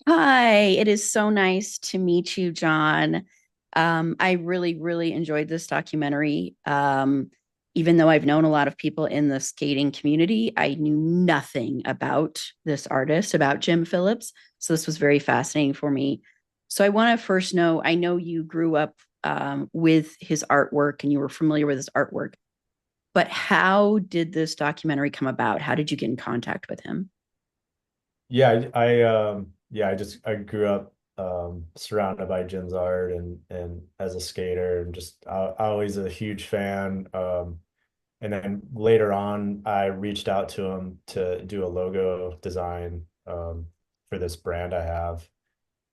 Hi, it is so nice to meet you, John. I really, really enjoyed this documentary. Even though I've known a lot of people in the skating community, I knew nothing about this artist, about Jim Phillips. So this was very fascinating for me. So I want to first know, I know you grew up with his artwork and you were familiar with his artwork, but how did this documentary come about? How did you get in contact with him? I grew up surrounded by Jim's art and as a skater and just I always a huge fan. And then later on I reached out to him to do a logo design for this brand I have.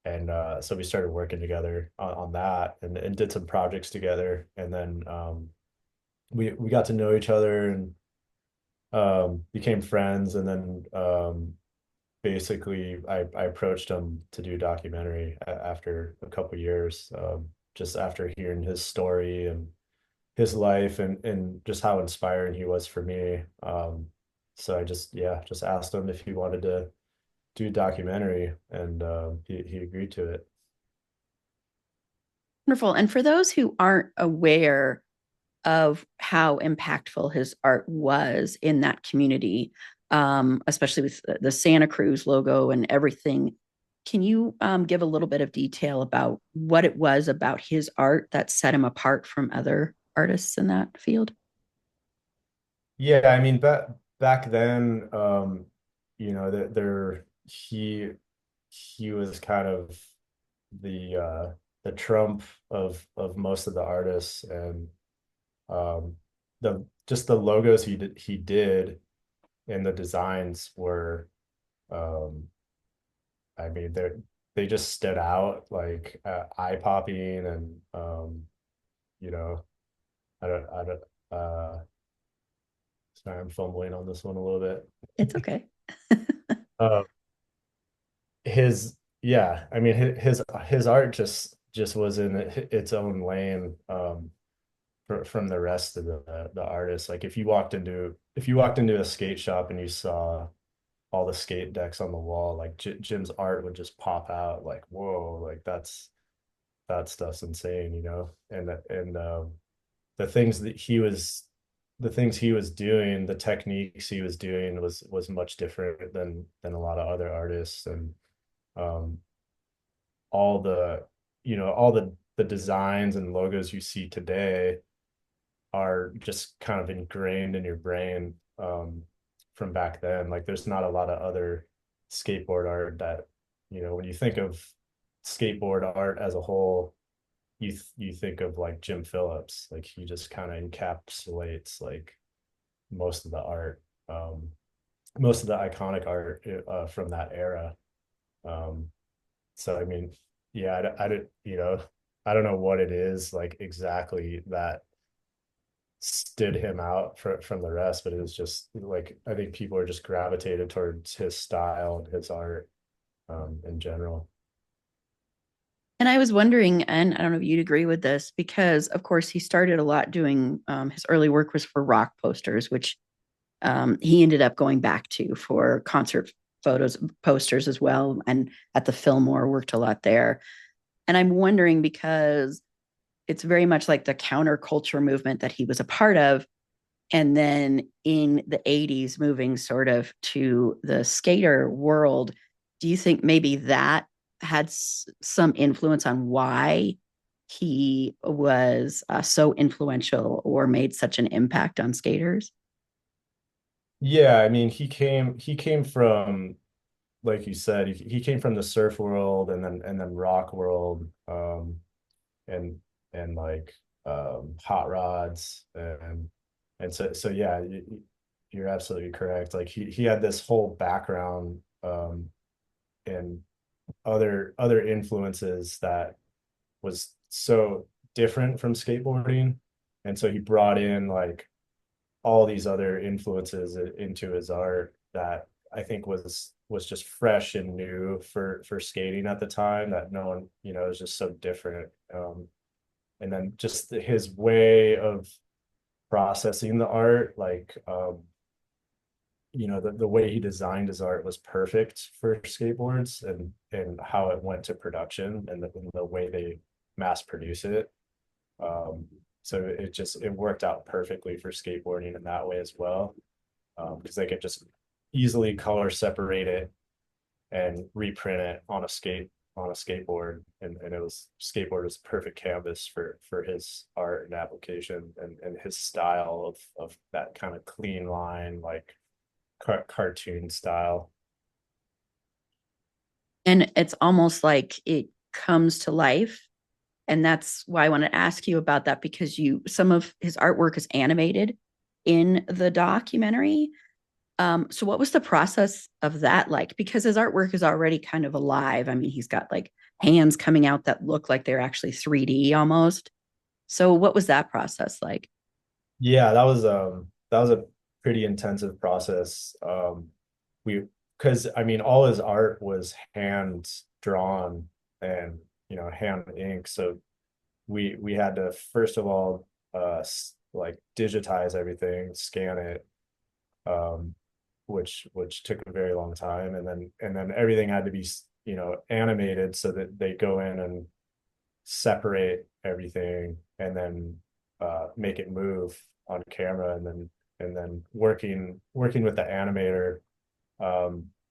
And so we started working together on that and did some projects together. And then we got to know each other and became friends. And then basically I approached him to do a documentary after a couple years, just after hearing his story and his life and just how inspiring he was for me. So I just asked him if he wanted to do a documentary, and he agreed to it. Wonderful. And for those who aren't aware of how impactful his art was in that community, especially with the Santa Cruz logo and everything. Can you give a little bit of detail about what it was about his art that set him apart from other artists in that field? Yeah, I mean back then, that there he was kind of the Trump of most of the artists, and the just the logos he did and the designs were, um I mean they just stood out like eye popping. And you know I don't sorry, I'm fumbling on this one a little bit. It's okay. uh his yeah, I mean his art just was in its own lane, from the rest of the artists. Like if you walked into a skate shop and you saw all the skate decks on the wall, like Jim's art would just pop out. Like, whoa, like that stuff's insane, and the things that he was the things he was doing, the techniques he was doing was much different than a lot of other artists. And um all the designs and logos you see today are just kind of ingrained in your brain, from back then. Like there's not a lot of other skateboard art that, when you think of skateboard art as a whole, you think of like Jim Phillips. Like he just kind of encapsulates like most of the art, most of the iconic art from that era. Um, so I mean, yeah, I don't know what it is like exactly that stood him out from the rest, but it was just like I think people are just gravitated towards his style and his art, in general. And I was wondering, and I don't know if you'd agree with this, because of course he started a lot doing his early work was for rock posters, which he ended up going back to for concert photos posters as well, and at the Fillmore worked a lot there. And I'm wondering because it's very much like the counterculture movement that he was a part of, and then in the 80s moving sort of to the skater world. Do you think maybe that had some influence on why he was so influential or made such an impact on skaters? Yeah, I mean he came from, like you said, he came from the surf world and then rock world, and like hot rods, and so yeah, you're absolutely correct. Like he had this whole background, and other influences that was so different from skateboarding. And so he brought in like all these other influences into his art that I think was just fresh and new for skating at the time, that no one, is just so different. And then just his way of processing the art, like, the way he designed his art was perfect for skateboards, and how it went to production, and the way they mass produce it. Um, so it worked out perfectly for skateboarding in that way as well, because they could just easily color separate it and reprint it on a skateboard, and it was skateboard was perfect canvas for his art and application, and his style of that kind of clean line, like cartoon style. And it's almost like it comes to life. And that's why I want to ask you about that, because some of his artwork is animated in the documentary. So what was the process of that like? Because his artwork is already kind of alive. I mean, he's got like hands coming out that look like they're actually 3D almost. So what was that process like? Yeah, that was a pretty intensive process. We Because I mean all his art was hand drawn and hand ink. So we had to first of all like digitize everything, scan it, um, which took a very long time, and then everything had to be animated so that they go in and separate everything, and then make it move on camera, and then working with the animator,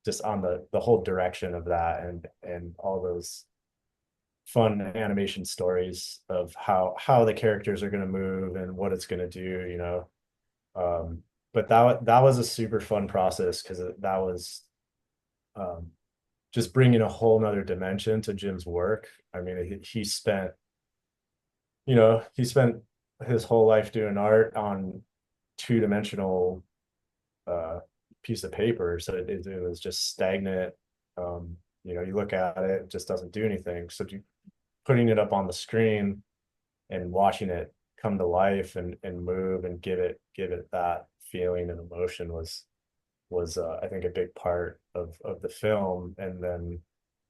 just on the whole direction of that, and all those fun animation stories of how the characters are going to move and what it's going to do. But that was a super fun process, because that was um, just bringing a whole nother dimension to Jim's work. I mean, he spent his whole life doing art on two-dimensional uh, piece of paper, so it was just stagnant. You look at it, it just doesn't do anything. So putting it up on the screen and watching it come to life and move and give it that feeling and emotion was I think a big part of the film. And then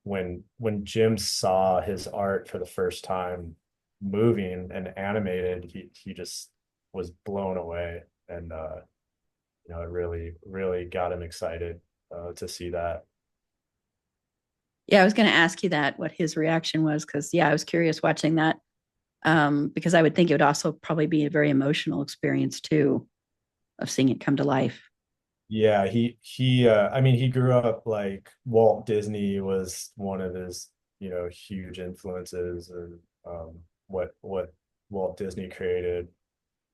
when Jim saw his art for the first time moving and animated, he just was blown away, and it really got him excited to see that. Yeah, I was going to ask you that, what his reaction was, because yeah, I was curious watching that, because I would think it would also probably be a very emotional experience too, of seeing it come to life. Yeah, I mean, he grew up, like, Walt Disney was one of his, huge influences, and what Walt Disney created.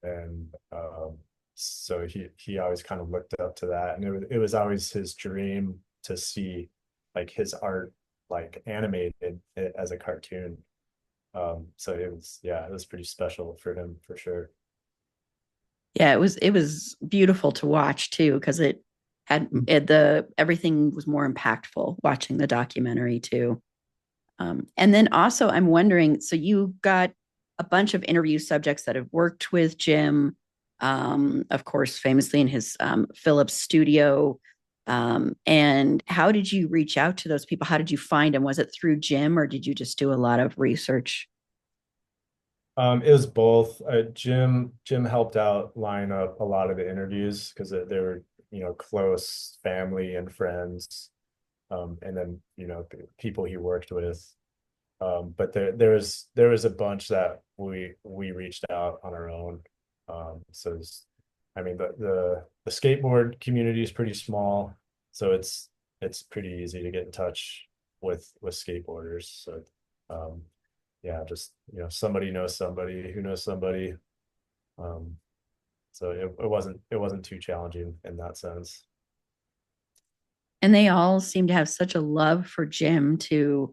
And so he always kind of looked up to that, and it was always his dream to see, like, his art, like, animated as a cartoon. So it was pretty special for him, for sure. Yeah, it was beautiful to watch too, because it had the everything was more impactful watching the documentary too. And then also, I'm wondering, so you got a bunch of interview subjects that have worked with Jim, of course, famously in his Phillips studio. And how did you reach out to those people? How did you find them? Was it through Jim, or did you just do a lot of research? It was both. Jim helped out line up a lot of the interviews, because they were, close family and friends, and then people he worked with. But there was a bunch that we reached out on our own. I mean, the skateboard community is pretty small, so it's pretty easy to get in touch with skateboarders. So um, yeah, just somebody knows somebody who knows somebody. Um, so it wasn't too challenging in that sense. And they all seem to have such a love for Jim too,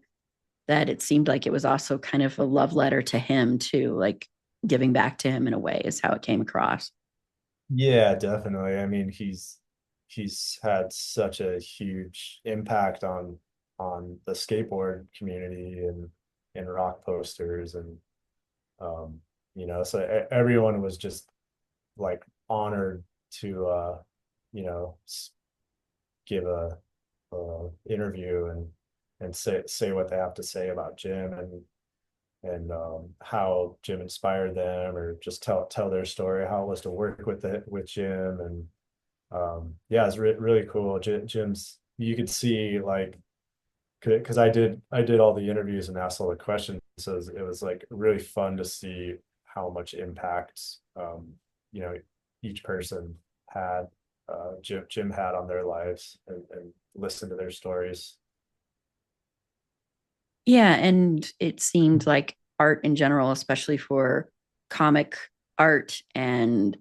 that it seemed like it was also kind of a love letter to him too, like giving back to him in a way is how it came across. Yeah, definitely. I mean, he's had such a huge impact on the skateboard community and rock posters, and um so everyone was just, like, honored to give a interview, and say what they have to say about Jim, and how Jim inspired them, or just tell their story, how it was to work with Jim, and Yeah, it's really cool. Jim's, you could see like, because I did all the interviews and asked all the questions, so it was like really fun to see how much impact you know each person had Jim had on their lives, and listen to their stories. Yeah, and it seemed like art in general, especially for comic art and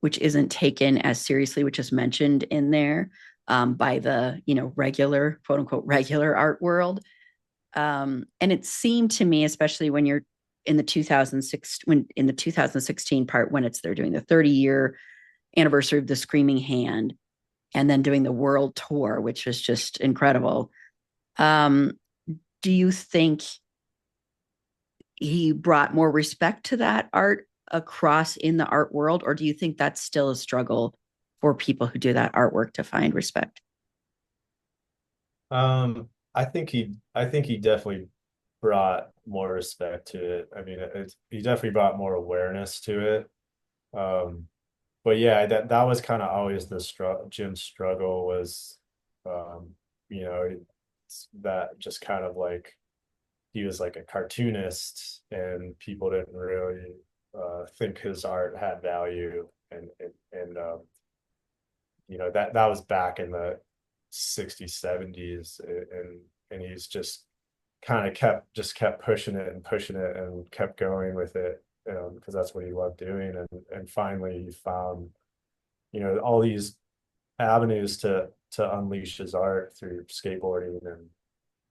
which isn't taken as seriously, which is mentioned in there by the, regular, quote unquote, regular art world. And it seemed to me, especially when you're in the 2006, when in the 2016 part, when they're doing the 30-year anniversary of the Screaming Hand, and then doing the world tour, which was just incredible. Um, do you think he brought more respect to that art across in the art world, or do you think that's still a struggle for people who do that artwork to find respect? I think he definitely brought more respect to it. I mean, he definitely brought more awareness to it. Um, but yeah, that was kind of always the Jim's struggle was, um, that just kind of like he was like a cartoonist, and people didn't really think his art had value, and that was back in the 60s, 70s, and he's just kind of kept pushing it and pushing it and kept going with it, because that's what he loved doing, and finally he found all these avenues to unleash his art through skateboarding and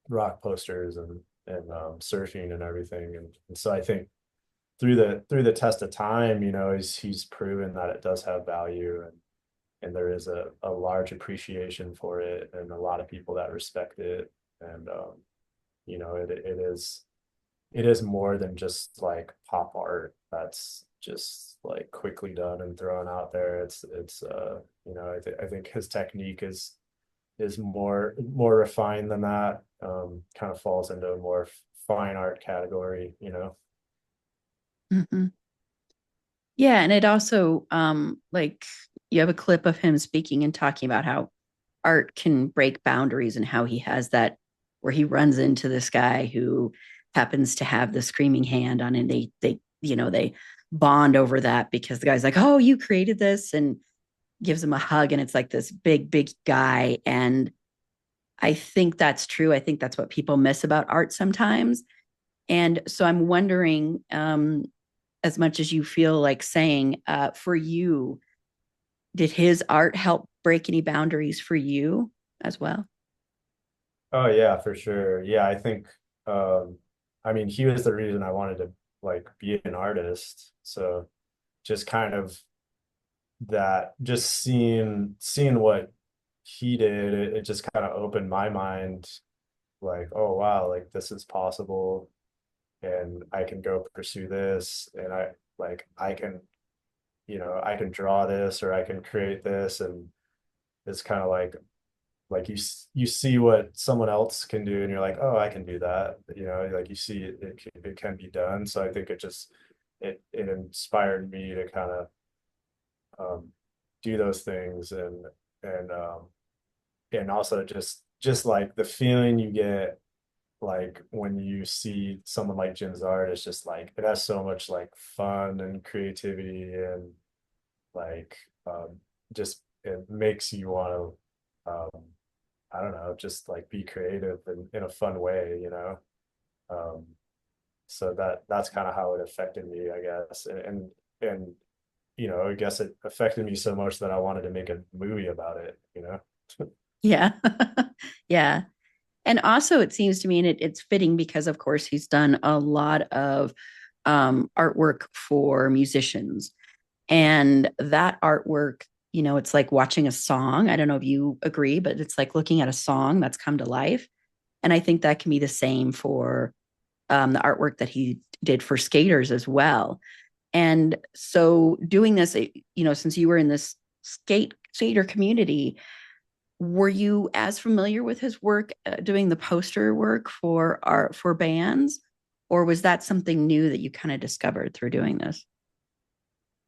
rock posters and surfing and everything, and so I think through the test of time, he's proven that it does have value, and there is a large appreciation for it, and a lot of people that respect it, and it is more than just like pop art that's just like quickly done and thrown out there. I think his technique is more refined than that. Kind of falls into a more fine art category. Mm-hmm. Yeah, and it also like you have a clip of him speaking and talking about how art can break boundaries and how he has that where he runs into this guy who happens to have the Screaming Hand on, and they bond over that because the guy's like, "Oh, you created this," and gives him a hug, and it's like this big guy. And I think that's true. I think that's what people miss about art sometimes. And so I'm wondering, as much as you feel like saying, for you, did his art help break any boundaries for you as well? Oh yeah, for sure. Yeah, I think I mean he was the reason I wanted to like be an artist. So just kind of that, just seeing what he did, it just kind of opened my mind, like, oh wow, like this is possible, and I can go pursue this, and I can draw this, or I can create this, and it's kind of like you see what someone else can do, and you're like, oh, I can do that, like you see it can be done. So I think it inspired me to kind of um, do those things, and and also just like the feeling you get like when you see someone like Jim's art, it's just like it has so much like fun and creativity, and like just it makes you want to I don't know, just like be creative in a fun way. Um, so that's kind of how it affected me, I guess. And I guess it affected me so much that I wanted to make a movie about it. Yeah. Yeah. And also, it seems to me, and it's fitting because, of course, he's done a lot of artwork for musicians. And that artwork, it's like watching a song. I don't know if you agree, but it's like looking at a song that's come to life. And I think that can be the same for the artwork that he did for skaters as well. And so, doing this, since you were in this skater community, were you as familiar with his work doing the poster work for art for bands, or was that something new that you kind of discovered through doing this?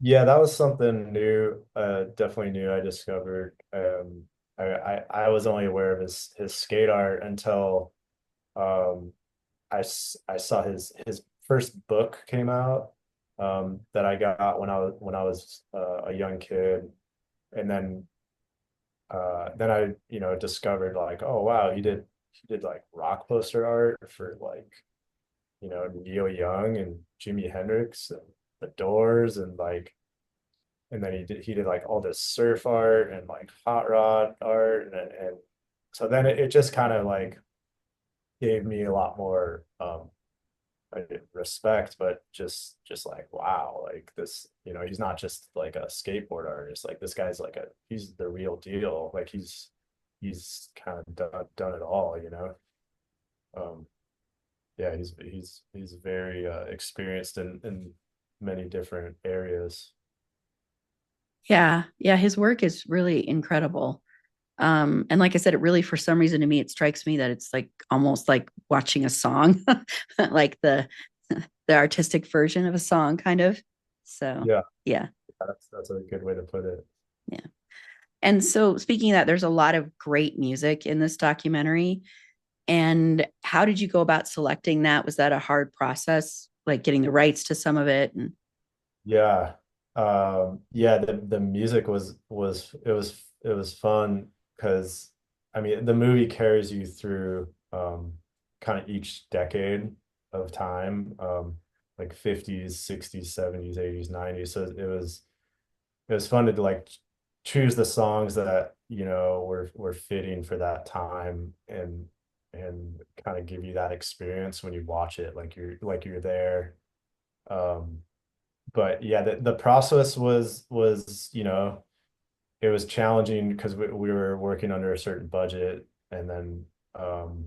Yeah, that was something new, definitely new I discovered. I was only aware of his skate art until um I saw his first book came out that I got when I was a young kid, and then I discovered like, oh wow, he did like rock poster art for like Neil Young and Jimi Hendrix and the Doors, and like, and then he did like all this surf art and like hot rod art, and so then it just kind of like gave me a lot more respect, but just like wow, like this, he's not just like a skateboard artist. Like this guy's like he's the real deal. Like he's kind of done it all, you know. Um, yeah, he's very experienced in many different areas. Yeah, yeah, his work is really incredible. And like I said, it really, for some reason to me, it strikes me that it's like almost like watching a song, like the artistic version of a song, kind of. So Yeah, yeah, that's a good way to put it. yeah. And so speaking of that, there's a lot of great music in this documentary. And how did you go about selecting that? Was that a hard process, like getting the rights to some of it? And Yeah. Yeah, the music it was fun because I mean the movie carries you through kind of each decade of time, like 50s, 60s, 70s, 80s, 90s. So it was fun to like choose the songs that, were fitting for that time, and kind of give you that experience when you watch it, like you're there. Um but yeah, the process was it was challenging because we were working under a certain budget, and then um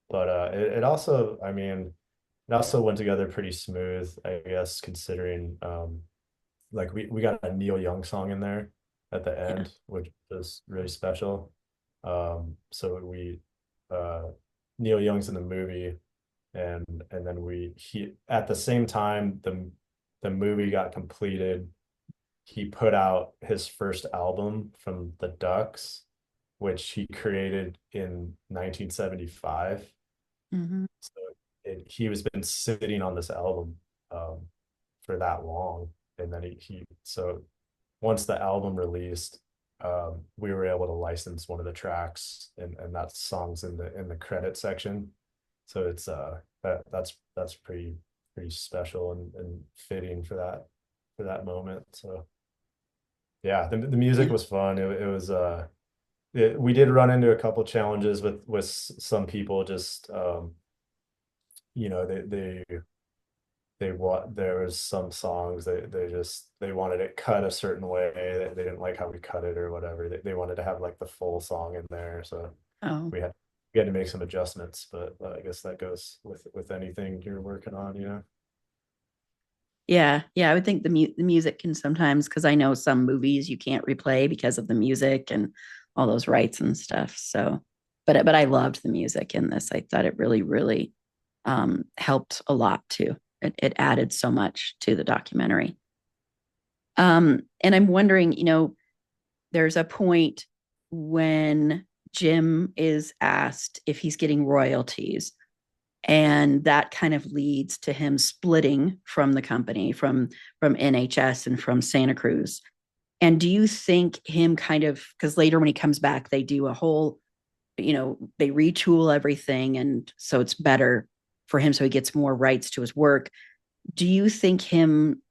but it also, I mean, it also went together pretty smooth, I guess, considering like we got a Neil Young song in there at the yeah. end, which was really special. So we Neil Young's in the movie, and then he at the same time the movie got completed, he put out his first album from the Ducks, which he created in 1975. Mhm. So he was been sitting on this album um, for that long, and then so once the album released, we were able to license one of the tracks, and that song's in the credit section. So it's that's pretty special and fitting for that moment. So yeah, the music Yeah. was fun. It was we did run into a couple challenges with some people, just you know they want there was some songs they wanted it cut a certain way. They didn't like how we cut it or whatever. They wanted to have like the full song in there, so Oh, we had we had to make some adjustments. But I guess that goes with anything you're working on, you know. yeah. Yeah. I would think the music can sometimes, because I know some movies you can't replay because of the music and all those rights and stuff. So, but I loved the music in this. I thought it really, really helped a lot too. It added so much to the documentary. And I'm wondering, there's a point when Jim is asked if he's getting royalties, and that kind of leads to him splitting from the company, from NHS and from Santa Cruz. And do you think him kind of, because later when he comes back, they do a whole, they retool everything, and so it's better for him, so he gets more rights to his work. Do you think him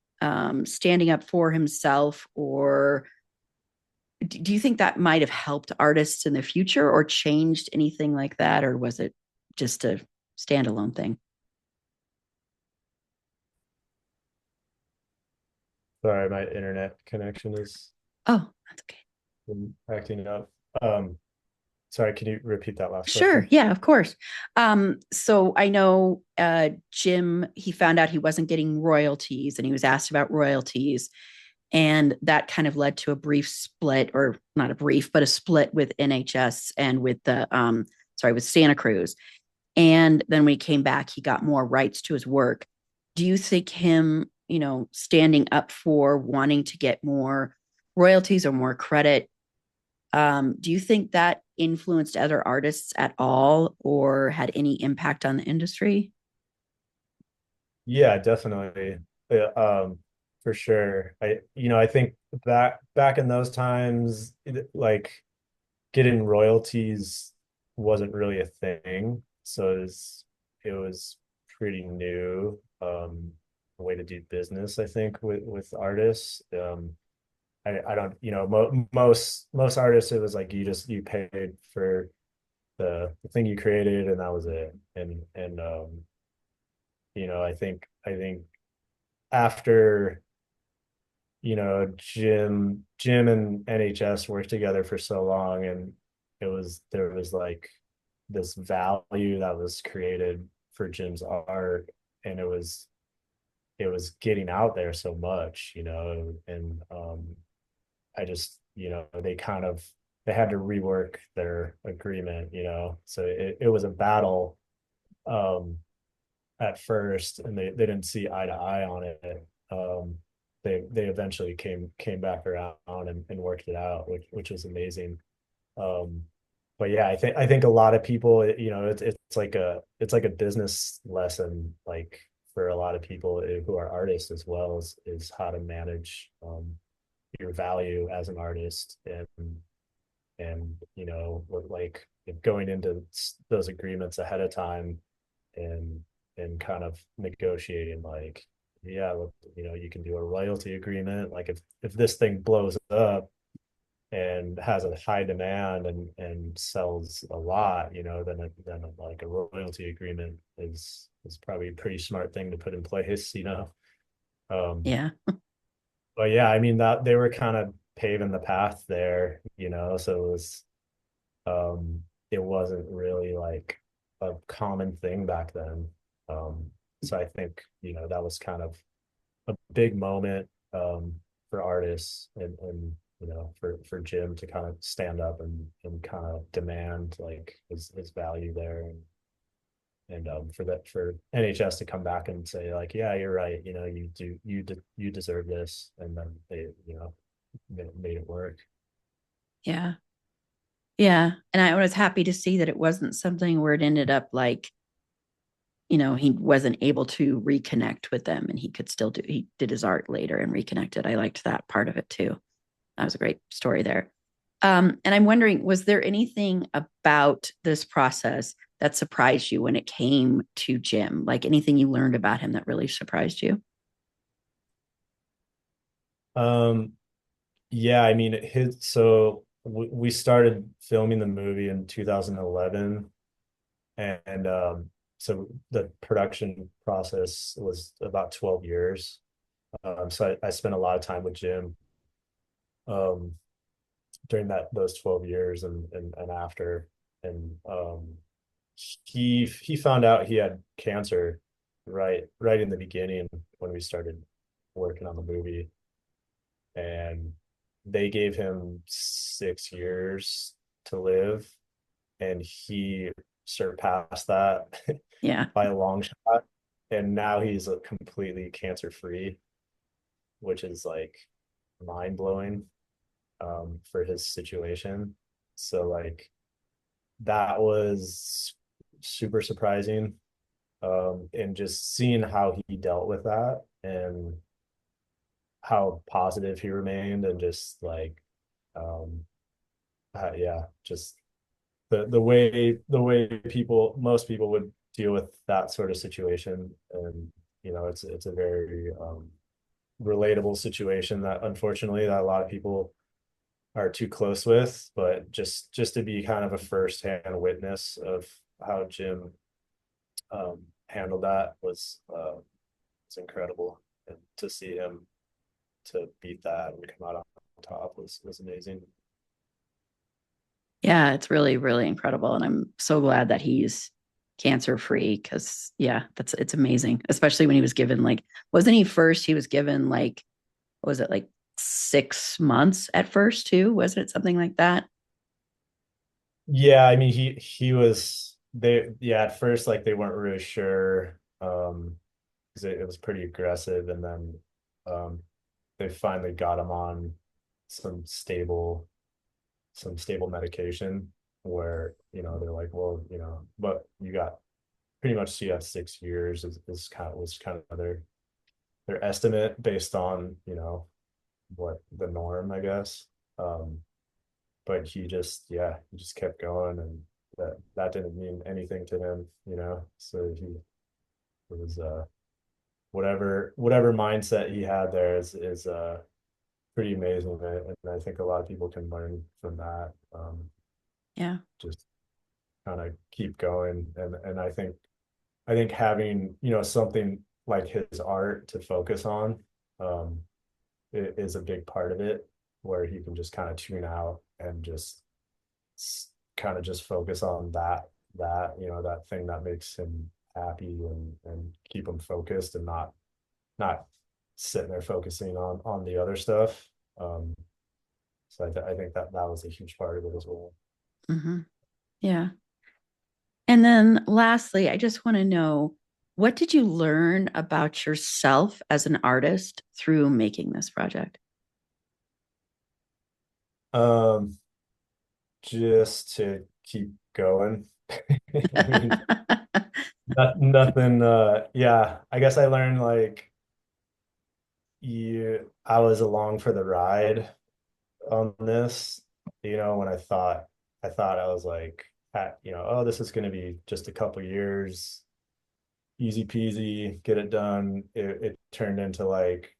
standing up for himself, or do you think that might have helped artists in the future or changed anything like that, or was it just a standalone thing? Sorry, my internet connection is Oh, that's okay. acting up. Um, Sorry, can you repeat that last Sure. question? Yeah, of course. So I know Jim, he found out he wasn't getting royalties, and he was asked about royalties. And that kind of led to a brief split, or not a brief, but a split with NHS and with with Santa Cruz. And then when he came back, he got more rights to his work. Do you think him standing up for wanting to get more royalties or more credit. Do you think that influenced other artists at all or had any impact on the industry? Yeah, definitely. Yeah, for sure. I think back in those times, like getting royalties wasn't really a thing. So it was pretty new, way to do business, I think, with artists. I don't, most artists, it was like you paid for the thing you created and that was it. And I think after Jim and NHS worked together for so long, and there was like this value that was created for Jim's art, and it was getting out there so much, and I just, they had to rework their agreement, so it was a battle um at first, and they didn't see eye to eye on it. They eventually came back around and worked it out, which was amazing. Um, but yeah, I think a lot of people, it's like a business lesson, like for a lot of people who are artists as well, is how to manage your value as an artist, and like going into those agreements ahead of time, and kind of negotiating, like, yeah, look, you can do a royalty agreement, like if this thing blows up and has a high demand and sells a lot, then like a royalty agreement is probably a pretty smart thing to put in place. um Yeah. but yeah, I mean, that they were kind of paving the path there, so it wasn't really like a common thing back then. So I think, that was kind of a big moment, for artists, and for Jim to kind of stand up and kind of demand like his value there, and for NHS to come back and say like, yeah, you're right, you deserve this, and then they, made it work. Yeah. Yeah. And I was happy to see that it wasn't something where it ended up like, he wasn't able to reconnect with them and he did his art later and reconnected. I liked that part of it too. That was a great story there. And I'm wondering, was there anything about this process that surprised you when it came to Jim? Like anything you learned about him that really surprised you? um Yeah, I mean, we started filming the movie in 2011, and so the production process was about 12 years. So I spent a lot of time with Jim um, during those 12 years, and after, and he found out he had cancer right in the beginning when we started working on the movie, and they gave him 6 years to live, and he surpassed that Yeah. by a long shot. And now he's completely cancer free, which is like mind blowing, for his situation. So like that was super surprising, and just seeing how he dealt with that, and how positive he remained, and just like, um yeah, just the way most people would deal with that sort of situation. And it's a very relatable situation that unfortunately that a lot of people are too close with, but just to be kind of a firsthand witness of how Jim handled that was incredible, and to see him to beat that and come out on top was amazing. Yeah, it's really, really incredible. And I'm so glad that he's cancer free because yeah, it's amazing. Especially when he was given like, wasn't he first? He was given like, what was it like 6 months at first too? Wasn't it something like that? Yeah, I mean, he was, they, yeah, at first, like, they weren't really sure. because it was pretty aggressive. And then um, they finally got him on some stable some stable medication where, they're like, well, but you got pretty much, so you have 6 years is kind of was kind of their estimate based on, what the norm, I guess. Um, but he just kept going, and that didn't mean anything to him, So he was whatever mindset he had there is pretty amazing, and I think a lot of people can learn from that. Yeah. Just kind of keep going, and I think having, something like his art to focus on um is a big part of it, where he can just kind of tune out and just kind of just focus on that thing that makes him happy, and keep him focused, and not sitting there focusing on the other stuff. So I think that was a huge part of it as well. Mm-hmm. Yeah. And then lastly, I just want to know, what did you learn about yourself as an artist through making this project? um just to keep going. I mean, nothing. Yeah, I guess I learned, like, I was along for the ride on this. When I thought I was like, oh, this is going to be just a couple years, easy peasy, get it done. It turned into like,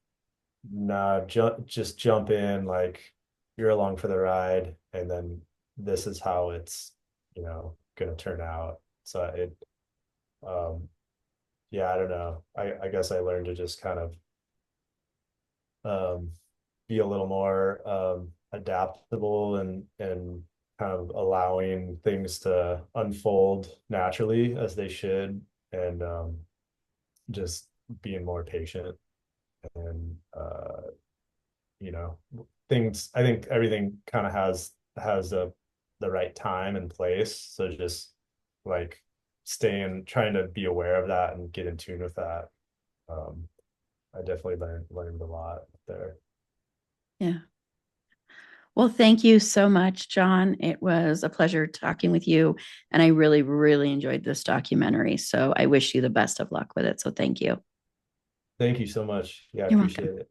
nah, just jump in, like, you're along for the ride, and then this is how it's, going to turn out. So um, yeah, I don't know. I guess I learned to just kind of um, be a little more adaptable, and kind of allowing things to unfold naturally as they should, and just being more patient, and you know things. I think everything kind of has the right time and place, so just like trying to be aware of that and get in tune with that. um I definitely learned a lot there. Yeah. Well, thank you so much, John. It was a pleasure talking with you. And I really, really enjoyed this documentary. So I wish you the best of luck with it. So thank you. Thank you so much. Yeah, I You're appreciate welcome. it.